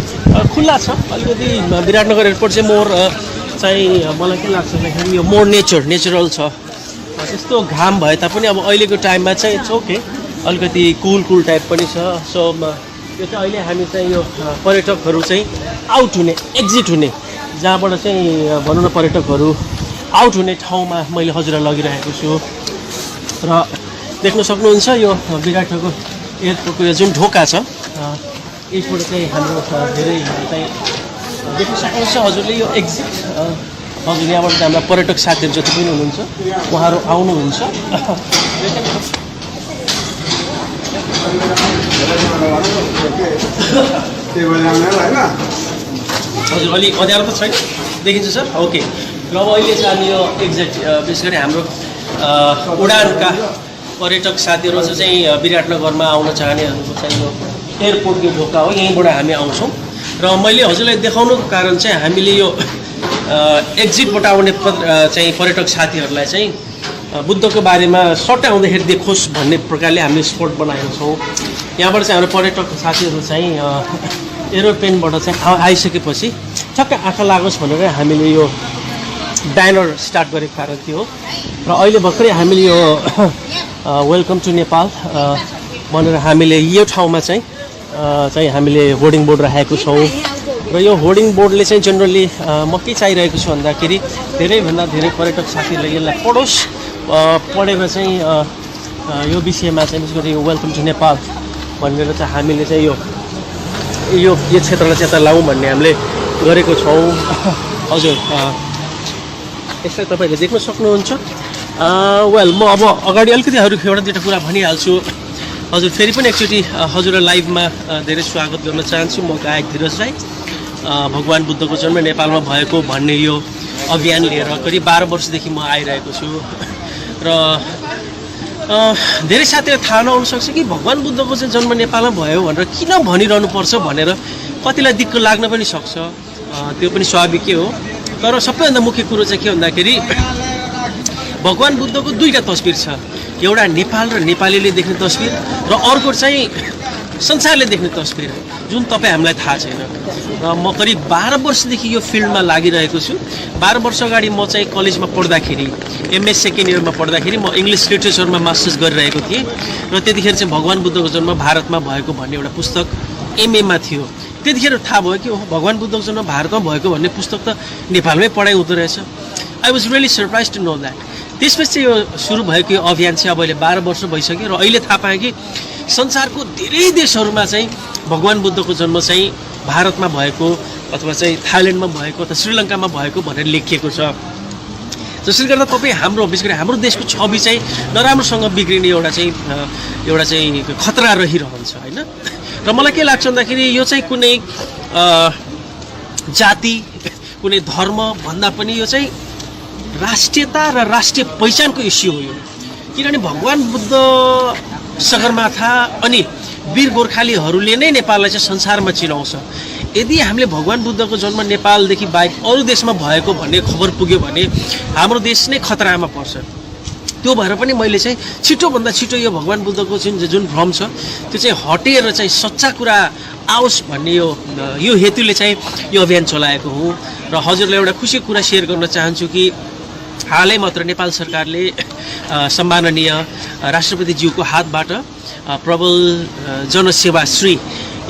खुल्ला छ अलिकति। विराटनगर एयरपोर्ट चाहिँ मोर चाहिँ मलाई के लाग्छ भन्दाखेरि यो मोर नेचुरल छ। त्यस्तो घाम भए तापनि अब अहिलेको टाइममा चाहिँ इट्स ओके, अलिकति कुल टाइप पनि छ। सो यो चाहिँ अहिले हामी चाहिँ यो पर्यटकहरू चाहिँ आउट हुने एक्जिट हुने जहाँबाट चाहिँ भनौँ न पर्यटकहरू आउट हुने ठाउँमा मैले हजुरलाई लगिरहेको छु। र देख्न सक्नुहुन्छ यो विराटनगर एयरपोर्टको यो जुन ढोका छ यसबाट चाहिँ हाम्रो धेरै चाहिँ देख्न सक्नुहुन्छ हजुरले यो एक्जिट। हजुर यहाँबाट चाहिँ हाम्रा पर्यटक साथीहरू जति पनि हुनुहुन्छ उहाँहरू आउनुहुन्छ। हजुर अलि अँध्यारो त छैन, देखिन्छ सर? ओके। र अब अहिले चाहिँ हामी यो एक्ज्याक्ट विशेष गरी हाम्रो उडानका पर्यटक साथीहरू चाहिँ विराटनगरमा आउन चाहनेहरूको चाहिँ यो एयरपोर्टको ढोका हो, यहीँबाट हामी आउँछौँ। र मैले हजुरलाई देखाउनुको कारण चाहिँ हामीले यो एक्जिटबाट आउने चाहिँ पर्यटक साथीहरूलाई चाहिँ बुद्धको बारेमा सर्ट आउँदाखेरि देखोस् भन्ने प्रकारले हामीले स्पट बनाएका छौँ। यहाँबाट चाहिँ हाम्रो पर्यटक साथीहरू चाहिँ एरोप्लेनबाट चाहिँ आइसकेपछि ठक्कै आँखा लागोस् भनेर हामीले यो ब्यानर स्टार्ट गरेको कारण थियो। र अहिले भर्खरै हामीले यो वेलकम टु नेपाल भनेर हामीले यो ठाउँमा चाहिँ हामीले होर्डिङ बोर्ड राखेको छौँ। र यो होर्डिङ बोर्डले चाहिँ जेनरली म के चाहिरहेको छु भन्दाखेरि धेरैभन्दा धेरै पर्यटक साथीहरूले यसलाई पढोस्, पढेर चाहिँ यो विषयमा चाहिँ विशेष गरी वेलकम टु नेपाल भनेर चाहिँ हामीले चाहिँ यो क्षेत्रलाई चाहिँ यता लाउँ भन्ने हामीले गरेको छौँ। हजुर यसलाई तपाईँहरूले देख्न सक्नुहुन्छ। वेल म अब अगाडि अलिकति एउटा दुईवटा कुरा भनिहाल्छु। हजुर फेरि पनि एकचोटि हजुरलाई लाइभमा धेरै स्वागत गर्न चाहन्छु। म गायक धीरज राई। भगवान् बुद्धको जन्म नेपालमा भएको भन्ने यो अभियान लिएर करिब 12 वर्षदेखि म आइरहेको छु। र धेरै साथीहरू थाहा नहुन सक्छ कि भगवान् बुद्धको चाहिँ जन्म नेपालमा भयो भनेर किन भनिरहनु पर्छ भनेर कतिलाई दिक्क लाग्न पनि सक्छ, त्यो पनि स्वाभाविकै हो। तर सबैभन्दा मुख्य कुरो चाहिँ के भन्दाखेरि भगवान् बुद्धको दुईवटा तस्बिर छ, एउटा नेपाल र नेपालीले देख्ने तस्बिर र अर्को चाहिँ संसारले देख्ने तस्बिर, जुन तपाईँ हामीलाई थाहा छैन। र म करिब 12 वर्षदेखि यो फिल्डमा लागिरहेको छु। 12 वर्ष अगाडि म चाहिँ कलेजमा पढ्दाखेरि एमए सेकेन्ड इयरमा पढ्दाखेरि म इङ्ग्लिस लिटरेचरमा मास्टर्स गरिरहेको थिएँ। र त्यतिखेर चाहिँ भगवान् बुद्धको जन्म भारतमा भएको भन्ने एउटा पुस्तक एमएमा थियो। त्यतिखेर थाहा भयो कि भगवान् बुद्धको जन्म भारतमा भएको भन्ने पुस्तक त नेपालमै पढाइ हुँदो रहेछ। I was really surprise to know that. त्यसपछि यो सुरु भएको यो अभियान चाहिँ अब अहिले 12 वर्ष भइसक्यो र अहिले थाहा पाएँ कि संसारको धेरै देशहरूमा चाहिँ भगवान् बुद्धको जन्म चाहिँ भारतमा भएको अथवा चाहिँ थाइल्यान्डमा भएको अथवा श्रीलङ्कामा भएको भनेर लेखिएको छ। जसले गर्दा तपाईँ हाम्रो विशेष गरी हाम्रो देशको छवि चाहिँ नराम्रोसँग बिग्रिने एउटा चाहिँ खतरा रहिरहन्छ होइन। र मलाई के लाग्छ भन्दाखेरि यो चाहिँ कुनै जाति कुनै धर्म भन्दा पनि यो चाहिँ राष्ट्रियता र राष्ट्रिय पहिचानको इस्यु हो यो। किनभने भगवान् बुद्ध सगरमाथा अनि वीर गोर्खालीहरूले नै नेपाललाई चाहिँ संसारमा चिनाउँछ। यदि हामीले भगवान् बुद्धको जन्म नेपालदेखि बाहेक अरू देशमा भएको भन्ने खबर पुग्यो भने हाम्रो देश नै खतरामा पर्छ। त्यो भएर पनि मैले चाहिँ छिटोभन्दा छिटो यो भगवान् बुद्धको जुन भ्रम छ त्यो चाहिँ हटेर चाहिँ सच्चा कुरा आओस् भन्ने यो हेतुले चाहिँ यो अभियान चलाएको हुँ। र हजुरलाई एउटा खुसीको कुरा सेयर गर्न चाहन्छु कि हालै मात्र नेपाल सरकारले सम्माननीय राष्ट्रपतिज्यूको हातबाट प्रबल जनसेवा श्री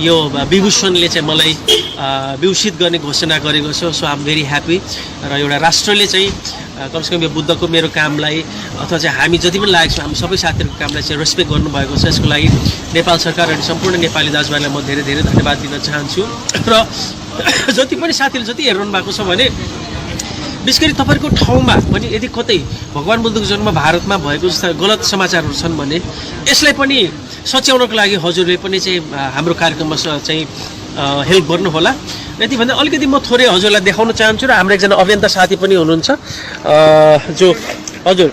यो विभूषणले चाहिँ मलाई विभूषित गर्ने घोषणा गरेको छ। So I am very happy. र एउटा राष्ट्रले चाहिँ कमसेकम यो बुद्धको मेरो कामलाई अथवा चाहिँ हामी जति पनि लागेको छौँ हामी सबै साथीहरूको कामलाई चाहिँ रेस्पेक्ट गर्नुभएको छ। यसको लागि नेपाल सरकार अनि सम्पूर्ण नेपाली दाजुभाइलाई म धेरै धेरै धन्यवाद दिन चाहन्छु। र जति पनि साथीहरू जति हेरिरहनु भएको छ भने विशेष गरी तपाईँको ठाउँमा पनि यदि कतै भगवान् बुद्धको जन्म भारतमा भएको जस्ता गलत समाचारहरू छन् भने यसलाई पनि सच्याउनको लागि हजुरले पनि चाहिँ हाम्रो कार्यक्रममा चाहिँ हेल्प गर्नुहोला। यति भन्दा अलिकति म थोरै हजुरलाई देखाउन चाहन्छु र हाम्रो एकजना अभियन्ता साथी पनि हुनुहुन्छ जो हजुर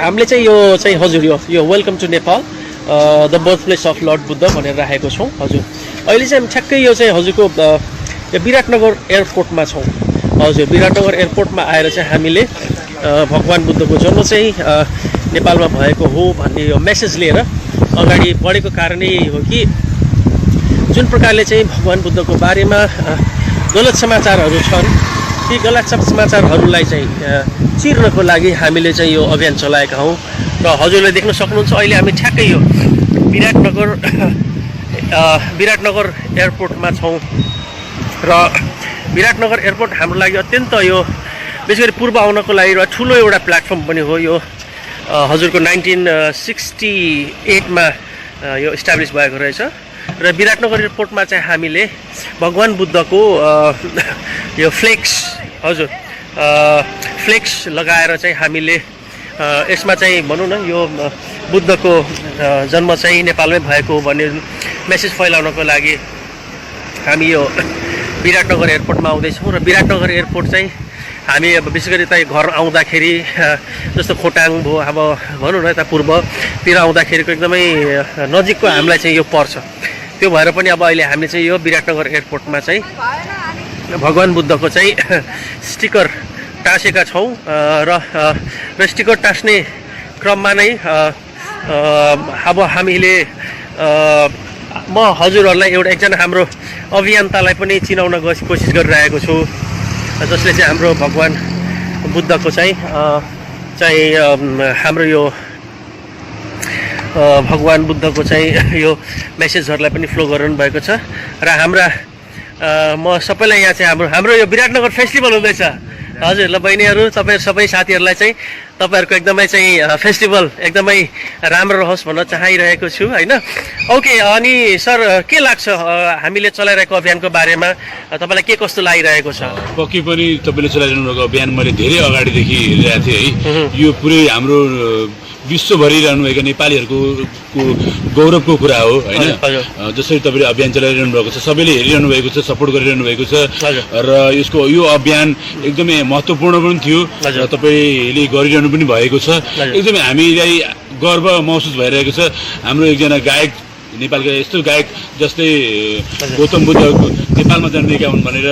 हामीले चाहिँ यो चाहिँ हजुर यो welcome to Nepal the birth place of lord Buddha भनेर राखेको छौँ। हजुर अहिले चाहिँ हामी ठ्याक्कै यो चाहिँ हजुरको यो विराटनगर एयरपोर्टमा छौँ। हजुर विराटनगर एयरपोर्टमा आएर चाहिँ हामीले भगवान् बुद्धको जन्म चाहिँ नेपालमा भएको हो भन्ने यो मेसेज लिएर अगाडि बढेको कारणै हो कि जुन प्रकारले चाहिँ भगवान् बुद्धको बारेमा गलत समाचारहरू छन् ती गलत समाचारहरूलाई चाहिँ चिर्नको लागि हामीले चाहिँ यो अभियान चलाएका हौँ र हजुरले देख्न सक्नुहुन्छ अहिले हामी ठ्याक्कै यो विराटनगर एयरपोर्टमा छौँ र विराटनगर एयरपोर्ट हाम्रो लागि अत्यन्त यो विशेष गरी पूर्व आउनको लागि र ठुलो एउटा प्लेटफर्म पनि हो यो हजुरको 1968 मा यो इस्टाब्लिस भएको रहेछ र विराटनगर एयरपोर्टमा चाहिँ हामीले भगवान बुद्धको यो फ्लेक्स हजुर फ्लेक्स लगाएर चाहिँ हामीले यसमा चाहिँ भनौँ न यो बुद्धको जन्म चाहिँ नेपालमै भएको भन्ने मेसेज फैलाउनको लागि हामी यो विराटनगर एयरपोर्टमा आउँदैछौँ र विराटनगर एयरपोर्ट चाहिँ हामी अब विशेष गरी यता घर आउँदाखेरि जस्तो खोटाङ भयो अब भनौँ न यता पूर्वतिर आउँदाखेरिको एकदमै नजिकको हामीलाई चाहिँ यो पर्छ त्यो भएर पनि अब अहिले हामीले चाहिँ यो विराटनगर एयरपोर्टमा चाहिँ भगवान बुद्धको चाहिँ स्टिकर टाँसेका छौँ र स्टिकर टाँस्ने क्रममा नै अब हामीले म हजुरहरूलाई एकजना हाम्रो अभियन्तालाई पनि चिनाउन कोसिस गरिरहेको छु जसले चाहिँ हाम्रो भगवान बुद्धको चाहिँ हाम्रो यो भगवान बुद्धको चाहिँ यो मेसेजहरूलाई पनि फ्लो गरिरहनु भएको छ र म सबैलाई यहाँ चाहिँ हाम्रो यो विराटनगर फेस्टिभल हुँदैछ हजुर ल बहिनीहरू तपाईहरु सबै साथीहरूलाई चाहिँ तपाईहरुको एकदमै चाहिँ फेस्टिभल एकदमै राम्रो रहोस् भन्न चाहिरहेको छु हैन ओके अनि सर के लाग्छ हामीले चलाइरहेको अभियानको बारेमा तपाईलाई के कस्तो लागिरहेको छ पक्कै पनि तपाईले चलाइरहनु भएको अभियान मैले धेरै अगाडिदेखि हेरिरहेको थिएँ है यो पुरै हाम्रो विश्वभरि रहनु भएको नेपालीहरुको गौरवको कुरा हो हैन जसरी तपाईले अभियान चलाइरहनु भएको छ सबैले हेरिरहनु भएको छ सपोर्ट गरिरहनु भएको छ र यसको यो अभियान एकदमै महत्त्वपूर्ण पनि थियो र तपाईले गरिरहनु पनि भएको छ एकदमै हामीलाई गर्व महसुस भइरहेको छ हाम्रो एकजना गायक नेपालका यस्तो गायक जस्तै गौतम बुद्ध नेपालमा जन्मेका हुन् भनेर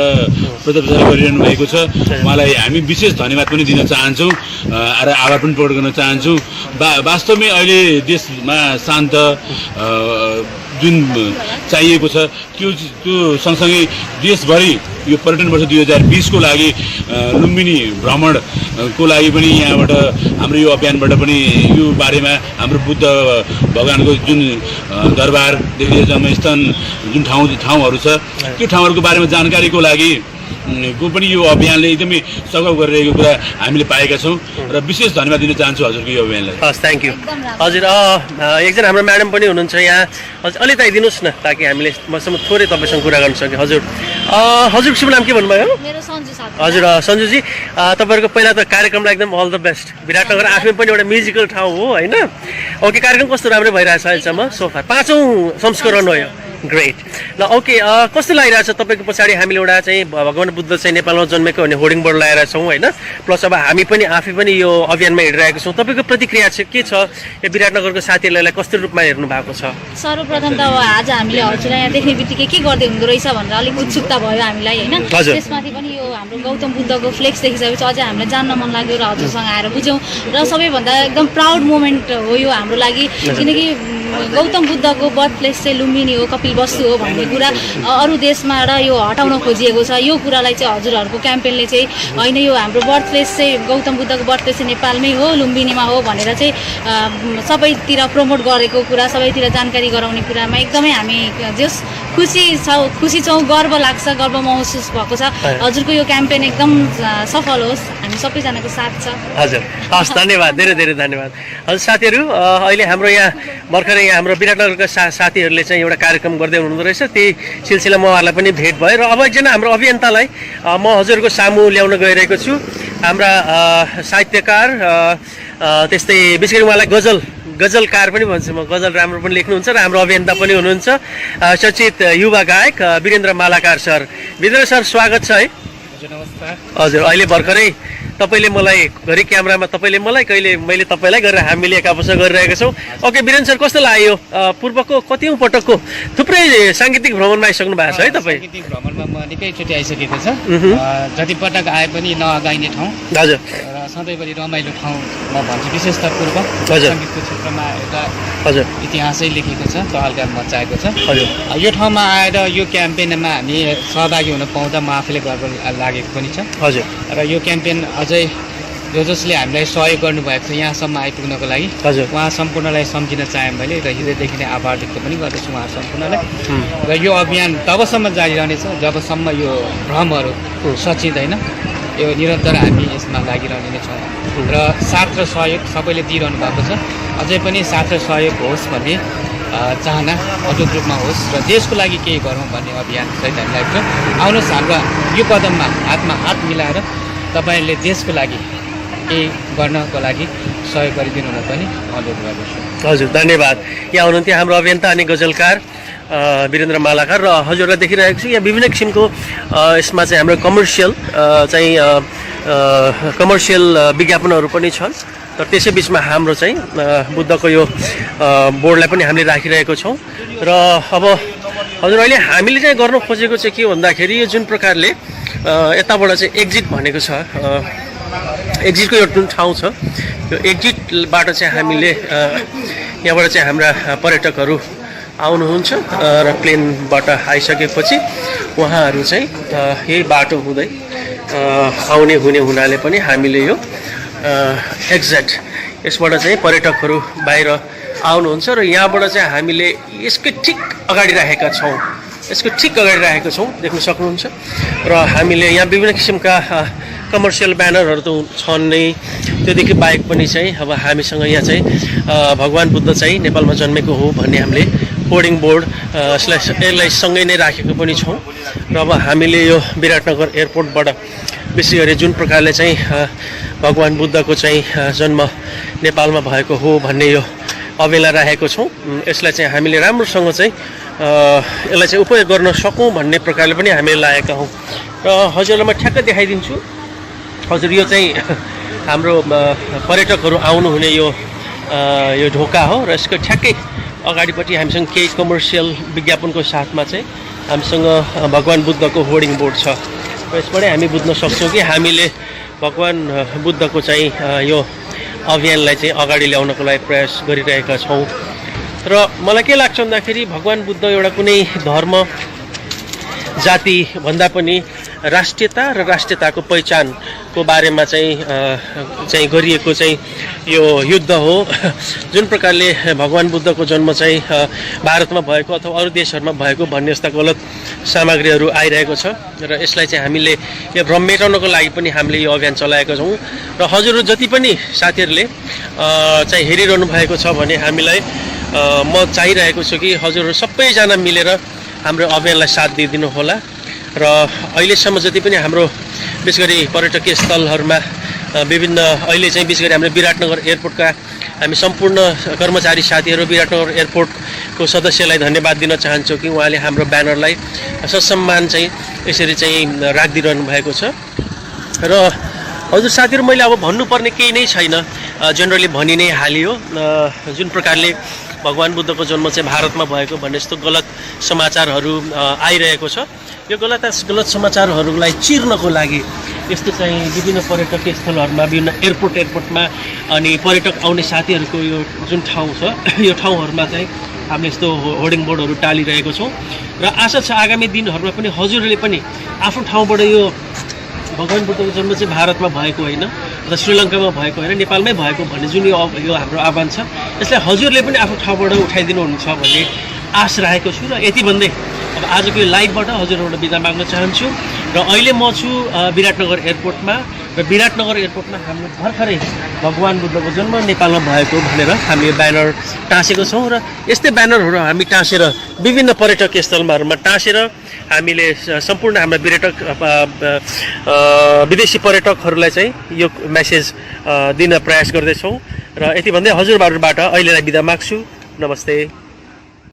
प्रचार गरिरहनु भएको छ उहाँलाई हामी विशेष धन्यवाद पनि दिन चाहन्छौँ र आभार पनि प्रकट गर्न चाहन्छौँ वास्तवमै अहिले देशमा शान्त जुन चाहिएको छ त्यो सँगसँगै देशभरि यो पर्यटन वर्ष 2020 को लागि लुम्बिनी भ्रमणको लागि पनि यहाँबाट हाम्रो यो अभियानबाट पनि यो बारेमा हाम्रो बुद्ध भगवानको जुन दरबारदेखि जन्मस्थान जुन ठाउँहरू छ त्यो ठाउँहरूको बारेमा जानकारीको लागि को पनि यो अभियानले एकदमै सघाउ गरिरहेको कुरा हामीले पाएका छौँ र विशेष धन्यवाद दिन चाहन्छु हजुरको यो अभियानलाई हस् थ्याङ्क यू हजुर एकजना हाम्रो म्याडम पनि हुनुहुन्छ यहाँ हजुर अलिकति आइदिनुहोस् न ताकि हामीले मसँग थोरै तपाईँसँग कुरा गर्न सके हजुर हजुरको शुभ नाम के भन्नुभयो हजुर सञ्जुजी तपाईँहरूको पहिला त कार्यक्रमलाई एकदम अल द बेस्ट विराटनगर आफै पनि एउटा म्युजिकल ठाउँ हो होइन ओके कार्यक्रम कस्तो राम्रो भइरहेछ अहिलेसम्म सोफा 5औं संस्करण हो यो ग्रेट ल ओके कस्तो लागिरहेछ तपाईँको पछाडि हामीले एउटा चाहिँ भगवान बुद्ध चाहिँ नेपालमा जन्मेको भन्ने होर्डिङ बोर्ड लगाएर छौँ होइन प्लस अब हामी पनि आफै पनि यो अभियानमा हिँडिरहेको छौँ तपाईँको प्रतिक्रिया चाहिँ के छ यो विराटनगरको साथीहरूलाई कस्तो रूपमा हेर्नु भएको छ सर्वप्रथम त अब आज हामीले हजुरलाई यहाँ देख्ने बित्तिकै के गर्दै हुँदो रहेछ भनेर अलिक उत्सुकता भयो हामीलाई होइन त्यसमाथि पनि यो हाम्रो गौतम बुद्धको फ्लेक्स देखिसकेपछि अझै हामीलाई जान्न मन लाग्यो र हजुरसँग आएर बुझ्यौँ र सबैभन्दा एकदम प्राउड मोमेन्ट हो यो हाम्रो लागि किनकि गौतम बुद्धको बर्थ प्लेस चाहिँ लुम्बिनी हो कपिल वस्तु हो भन्ने कुरा अरू देशमा र यो हटाउन खोजिएको छ यो कुरालाई चाहिँ हजुरहरूको क्याम्पेनले चाहिँ होइन यो हाम्रो बर्थ प्लेस चाहिँ गौतम बुद्धको बर्थ प्लेस चाहिँ नेपालमै हो लुम्बिनीमा हो भनेर चाहिँ सबैतिर प्रमोट गरेको कुरा सबैतिर जानकारी गराउने कुरामा एकदमै हामी जस खुसी छौँ गर्व लाग्छ गर्व महसुस भएको छ हजुरको यो क्याम्पेन एकदम सफल होस् हामी सबैजनाको साथ छ हजुर हस् धन्यवाद धेरै धेरै धन्यवाद हजुर साथीहरू अहिले हाम्रो यहाँ भर्खरै यहाँ हाम्रो विराटनगरका साथीहरूले चाहिँ एउटा कार्यक्रम गर्दै हुनुहुँदो रहेछ त्यही सिलसिलामा उहाँहरूलाई पनि भेट भयो र अब एकजना हाम्रो अभियन्तालाई म हजुरको सामु ल्याउन गइरहेको छु हाम्रा साहित्यकार त्यस्तै विशेष गरी उहाँलाई गजलकार पनि भन्छु म गजल राम्रो पनि लेख्नुहुन्छ र हाम्रो अभियन्ता पनि हुनुहुन्छ चर्चित युवा गायक वीरेन्द्र मालाकार सर वीरेन्द्र सर स्वागत छ है हजुर अहिले भर्खरै तपाईँले मलाई घरि क्यामेरामा तपाईँले मलाई कहिले मैले तपाईँलाई गरेर हामीले एक आपस गरिरहेका छौँ ओके वीरेन्द्र सर कस्तो लाग्यो पूर्वको कतिौँ पटकको थुप्रै साङ्गीतिक भ्रमणमा आइसक्नु भएको छ है तपाईँ साङ्गीतिक भ्रमणमा म निकैचोटि आइसकेको छ जति पटक आए पनि नअगाइने ठाउँ हजुर सधैँभरि रमाइलो ठाउँ म भन्छु विशेषतापूर्वक हजुर। सङ्गीतको क्षेत्रमा एउटा हजुर इतिहासै लेखेको छ चहलगाम मचाएको छ। हजुर यो ठाउँमा आएर यो क्याम्पेनमा हामी सहभागी हुन पाउँदा म आफूले गर्व लागेको पनि छ हजुर र यो क्याम्पेन अझै जसले हामीलाई सहयोग गर्नुभएको छ यहाँसम्म आइपुग्नको लागि हजुर उहाँ सम्पूर्णलाई सम्झिन चाहेँ मैले र हृदयदेखि नै आभार व्यक्त पनि गर्दछु उहाँ सम्पूर्णलाई। र यो अभियान तबसम्म जारी रहनेछ जबसम्म यो भ्रमहरू सचिँदैन, यो निरन्तर हामी यसमा लागिरहने नै छौँ र साथ र सहयोग सबैले दिइरहनु भएको छ। अझै पनि साथ र सहयोग होस् भन्ने चाहना अटुट रूपमा होस् र देशको लागि केही गरौँ भन्ने अभियान सहित हामी लाग्छ। आउनुहोस् हाम्रा यो कदममा हातमा हात मिलाएर तपाईँहरूले देशको लागि केही गर्नको लागि सहयोग गरिदिनु हुन पनि अनुरोध गर्दछु। हजुर धन्यवाद। यहाँ हुनुहुन्थ्यो हाम्रो अभियन्ता अनि गजलकार वीरेन्द्र मालाकार र हजुरलाई देखिरहेको छु यहाँ विभिन्न किसिमको यसमा चाहिँ हाम्रो कमर्सियल विज्ञापनहरू पनि छन् र त्यसै बिचमा हाम्रो चाहिँ बुद्धको यो बोर्डलाई पनि हामीले राखिरहेको छौँ र अब हजुर अहिले हामीले चाहिँ गर्नु खोजेको चाहिँ के भन्दाखेरि यो जुन प्रकारले यताबाट चाहिँ एक्जिट भनेको छ एक्जिटको यो जुन ठाउँ छ यो एक्जिटबाट चाहिँ हामीले यहाँबाट चाहिँ हाम्रा पर्यटकहरू आउनुहुन्छ र प्लेनबाट आइसकेपछि उहाँहरू चाहिँ यही बाटो हुँदै आउने हुने हुनाले पनि हामीले यो एक्ज्याक्ट यसबाट चाहिँ पर्यटकहरू बाहिर आउनुहुन्छ र यहाँबाट चाहिँ हामीले यसकै ठिक अगाडि राखेका छौँ देख्न सक्नुहुन्छ र हामीले यहाँ विभिन्न किसिमका कमर्सियल ब्यानरहरू त छन् नै, त्योदेखि बाहेक पनि चाहिँ अब हामीसँग यहाँ चाहिँ भगवान् बुद्ध चाहिँ नेपालमा जन्मेको हो भन्ने हामीले होर्डिङ बोर्ड यसलाई सँगै नै राखेको पनि छौँ र अब हामीले यो विराटनगर एयरपोर्टबाट विशेष गरी जुन प्रकारले चाहिँ भगवान् बुद्धको चाहिँ जन्म नेपालमा भएको हो भन्ने यो अवेला राखेको छौँ, यसलाई चाहिँ हामीले राम्रोसँग चाहिँ यसलाई चाहिँ उपयोग गर्न सकौँ भन्ने प्रकारले पनि हामीले लागेका हौँ र हजुरलाई म ठ्याक्क देखाइदिन्छु। हजुर यो चाहिँ हाम्रो पर्यटकहरू आउनुहुने यो ढोका हो र यसको ठ्याक्कै अगाडिपट्टि हामीसँग केही कमर्सियल विज्ञापनको साथमा चाहिँ हामीसँग भगवान् बुद्धको होर्डिङ बोर्ड छ र यसबाटै हामी बुझ्न सक्छौँ कि हामीले भगवान् बुद्धको चाहिँ यो अभियानलाई चाहिँ अगाडि ल्याउनको लागि प्रयास गरिरहेका छौँ र मलाई के लाग्छ भन्दाखेरि भगवान् बुद्ध एउटा कुनै धर्म जाति भन्दा पनि राष्ट्रियता र राष्ट्रियताको पहिचानको बारेमा चाहिँ गरिएको चाहिँ यो युद्ध हो। जुन प्रकारले भगवान् बुद्धको जन्म चाहिँ भारतमा भएको अथवा अरू देशहरूमा भएको भन्ने यस्ता गलत सामग्रीहरू आइरहेको छ र यसलाई चाहिँ हामीले यो भ्रम मेटाउनको लागि पनि हामीले यो अभियान चलाएका छौँ र हजुरहरू जति पनि साथीहरूले चाहिँ हेरिरहनु भएको छ भने हामीलाई म चाहिरहेको छु कि हजुरहरू सबैजना मिलेर हाम्रो अभियानलाई साथ दिइदिनु होला र अहिलेसम्म जति पनि हाम्रो विशेष गरी पर्यटकीय स्थलहरूमा विभिन्न अहिले चाहिँ विशेष गरी हाम्रो विराटनगर एयरपोर्टका हामी सम्पूर्ण कर्मचारी साथीहरू विराटनगर एयरपोर्टको सदस्यलाई धन्यवाद दिन चाहन्छौँ कि उहाँले हाम्रो ब्यानरलाई ससम्मान चाहिँ यसरी चाहिँ राखिदिइरहनु भएको छ र हजुर साथीहरू मैले अब भन्नुपर्ने केही नै छैन, जेनरली भनि नै हालियो। जुन प्रकारले भगवान् बुद्धको जन्म चाहिँ भारतमा भएको भन्ने यस्तो गलत समाचारहरू आइरहेको छ, यो गलत समाचारहरूलाई चिर्नको लागि यस्तो चाहिँ विभिन्न पर्यटकीय स्थलहरूमा विभिन्न एयरपोर्टमा अनि पर्यटक आउने साथीहरूको यो जुन ठाउँ छ यो ठाउँहरूमा चाहिँ हामीले यस्तो होर्डिङ बोर्डहरू टालिरहेको छौँ र आशा छ आगामी दिनहरूमा पनि हजुरहरूले पनि आफ्नो ठाउँबाट यो भगवान् बुद्धको जन्म चाहिँ भारतमा भएको होइन अथवा श्रीलङ्कामा भएको होइन नेपालमै भएको भन्ने जुन यो हाम्रो आह्वान छ यसलाई हजुरले पनि आफ्नो ठाउँबाट उठाइदिनु हुनुहुन्छ भन्ने आश राखेको छु र यति भन्दै अब आजको यो लाइभबाट हजुरबाट बिदा माग्न चाहन्छु र अहिले म छु विराटनगर एयरपोर्टमा र विराटनगर एयरपोर्टमा हामीले भर्खरै भगवान् बुद्धको जन्म नेपालमा भएको भनेर हामी ब्यानर टाँसेको छौँ र यस्तै ब्यानरहरू हामी टाँसेर विभिन्न पर्यटकीय स्थलहरूमा टाँसेर हामीले सम्पूर्ण हाम्रा विदेशी पर्यटकहरूलाई चाहिँ यो मेसेज दिन प्रयास गर्दैछौँ र यति भन्दै हजुरबाट अहिलेलाई बिदा माग्छु। नमस्ते।